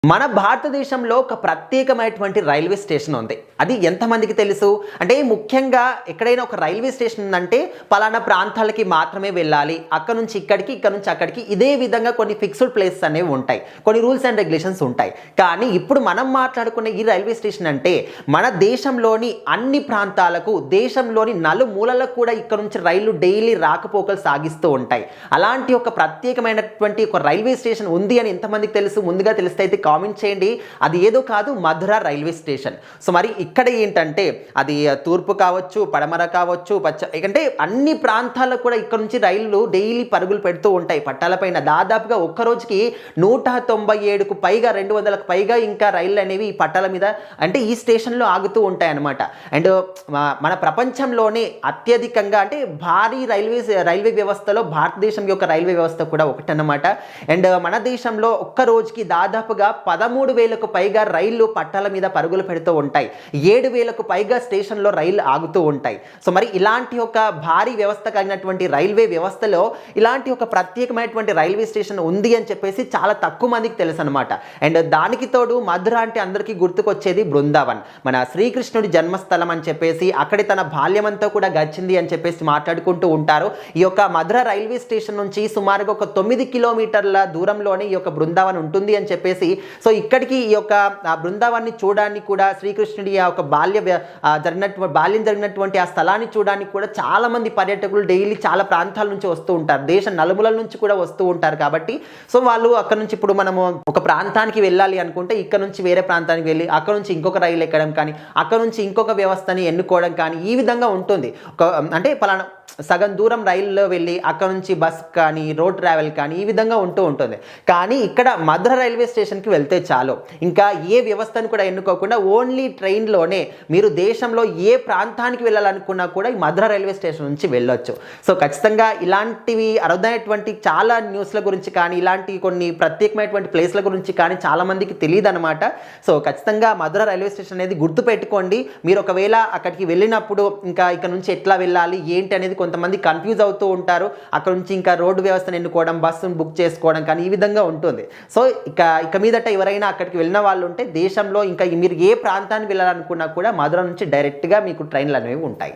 మన భారతదేశంలో ఒక ప్రత్యేకమైనటువంటి రైల్వే స్టేషన్ ఉంది. అది ఎంతమందికి తెలుసు? అంటే ముఖ్యంగా ఎక్కడైనా ఒక రైల్వే స్టేషన్ ఉందంటే పలానా ప్రాంతాలకి మాత్రమే వెళ్ళాలి, అక్కడ నుంచి ఇక్కడికి, ఇక్కడ నుంచి అక్కడికి, ఇదే విధంగా కొన్ని ఫిక్స్డ్ ప్లేసెస్ అనేవి ఉంటాయి, కొన్ని రూల్స్ అండ్ రెగ్యులేషన్స్ ఉంటాయి. కానీ ఇప్పుడు మనం మాట్లాడుకునే ఈ రైల్వే స్టేషన్ అంటే మన దేశంలోని అన్ని ప్రాంతాలకు, దేశంలోని నలుమూలలకు కూడా ఇక్కడ నుంచి రైళ్లు డైలీ రాకపోకలు సాగిస్తూ ఉంటాయి. అలాంటి ఒక ప్రత్యేకమైనటువంటి ఒక రైల్వే స్టేషన్ ఉంది అని ఎంతమందికి తెలుసు? ముందుగా తెలిస్తే అయితే కామెంట్ చేయండి. అది ఏదో కాదు, మధుర రైల్వే స్టేషన్. సో మరి ఇక్కడ ఏంటంటే అది తూర్పు కావచ్చు, పడమర కావచ్చు, అంటే అన్ని ప్రాంతాలకు కూడా ఇక్కడ నుంచి రైళ్లు డైలీ పరుగులు పెడుతూ ఉంటాయి పట్టాలపైన. దాదాపుగా ఒక్క రోజుకి 197కు పైగా, 200కు పైగా ఇంకా రైళ్ళు అనేవి ఈ పట్టాల మీద అంటే ఈ స్టేషన్లో ఆగుతూ ఉంటాయి అన్నమాట. అండ్ మన ప్రపంచంలోనే అత్యధికంగా అంటే భారీ రైల్వే వ్యవస్థలో భారతదేశం యొక్క రైల్వే వ్యవస్థ కూడా ఒకటన్నమాట. అండ్ మన దేశంలో ఒక్క రోజుకి దాదాపుగా 13,000కు పైగా రైళ్లు పట్టాల మీద పరుగులు పెడుతూ ఉంటాయి. 7,000కు పైగా స్టేషన్లో రైళ్లు ఆగుతూ ఉంటాయి. సో మరి ఇలాంటి ఒక భారీ వ్యవస్థ కలిగినటువంటి రైల్వే వ్యవస్థలో ఇలాంటి ఒక ప్రత్యేకమైనటువంటి రైల్వే స్టేషన్ ఉంది అని చెప్పేసి చాలా తక్కువ మందికి తెలుసు అనమాట. అండ్ దానికి తోడు మధుర అంటే అందరికీ గుర్తుకొచ్చేది బృందావన్, మన శ్రీకృష్ణుడి జన్మస్థలం అని చెప్పేసి, అక్కడి తన బాల్యమంతా కూడా గడిచింది అని చెప్పేసి మాట్లాడుకుంటూ ఉంటారు. ఈ యొక్క మధుర రైల్వే స్టేషన్ నుంచి సుమారుగా ఒక 9 కిలోమీటర్ల దూరంలోనే ఈ యొక్క బృందావన్ ఉంటుంది అని చెప్పేసి, సో ఇక్కడికి ఈ యొక్క బృందావన్ని చూడడానికి కూడా శ్రీకృష్ణుడి ఆ యొక్క బాల్యం జరిగినటువంటి ఆ స్థలాన్ని చూడడానికి కూడా చాలా మంది పర్యాటకులు డైలీ చాలా ప్రాంతాల నుంచి వస్తూ ఉంటారు, దేశ నలుమూలల నుంచి కూడా వస్తూ ఉంటారు. కాబట్టి సో వాళ్ళు అక్కడ నుంచి ఇప్పుడు మనము ఒక ప్రాంతానికి వెళ్ళాలి అనుకుంటే ఇక్కడ నుంచి వేరే ప్రాంతానికి వెళ్ళి అక్కడ నుంచి ఇంకొక రైలు ఎక్కడం కానీ, అక్కడ నుంచి ఇంకొక వ్యవస్థని ఎన్నుకోవడం కానీ, ఈ విధంగా ఉంటుంది. అంటే పలానా సగం దూరం రైల్లో వెళ్ళి అక్కడ నుంచి బస్ కానీ, రోడ్ ట్రావెల్ కానీ, ఈ విధంగా ఉంటుంది. కానీ ఇక్కడ మధుర రైల్వే స్టేషన్కి వెళ్తే చాలు, ఇంకా ఏ వ్యవస్థను కూడా ఎన్నుకోకుండా ఓన్లీ ట్రైన్లోనే మీరు దేశంలో ఏ ప్రాంతానికి వెళ్ళాలనుకున్నా కూడా ఈ మధుర రైల్వే స్టేషన్ నుంచి వెళ్ళొచ్చు. సో ఖచ్చితంగా ఇలాంటివి అరుదైనటువంటి చాలా న్యూస్ల గురించి కానీ, ఇలాంటి కొన్ని ప్రత్యేకమైనటువంటి ప్లేస్ల గురించి కానీ చాలామందికి తెలియదు అనమాట. సో ఖచ్చితంగా మధుర రైల్వే స్టేషన్ అనేది గుర్తుపెట్టుకోండి. మీరు ఒకవేళ అక్కడికి వెళ్ళినప్పుడు ఇంకా ఇక్కడ నుంచి ఎట్లా వెళ్ళాలి ఏంటి అనేది కొంతమంది కన్ఫ్యూజ్ అవుతూ ఉంటారు. అక్కడ నుంచి ఇంకా రోడ్డు వ్యవస్థను ఎన్నుకోవడం, బస్సును బుక్ చేసుకోవడం కానీ, ఈ విధంగా ఉంటుంది. సో ఇక మీదట ఎవరైనా అక్కడికి వెళ్ళిన వాళ్ళు ఉంటే దేశంలో ఇంకా మీరు ఏ ప్రాంతానికి వెళ్ళాలనుకున్నా కూడా మధుర నుంచి డైరెక్ట్గా మీకు ట్రైన్లు అనేవి ఉంటాయి.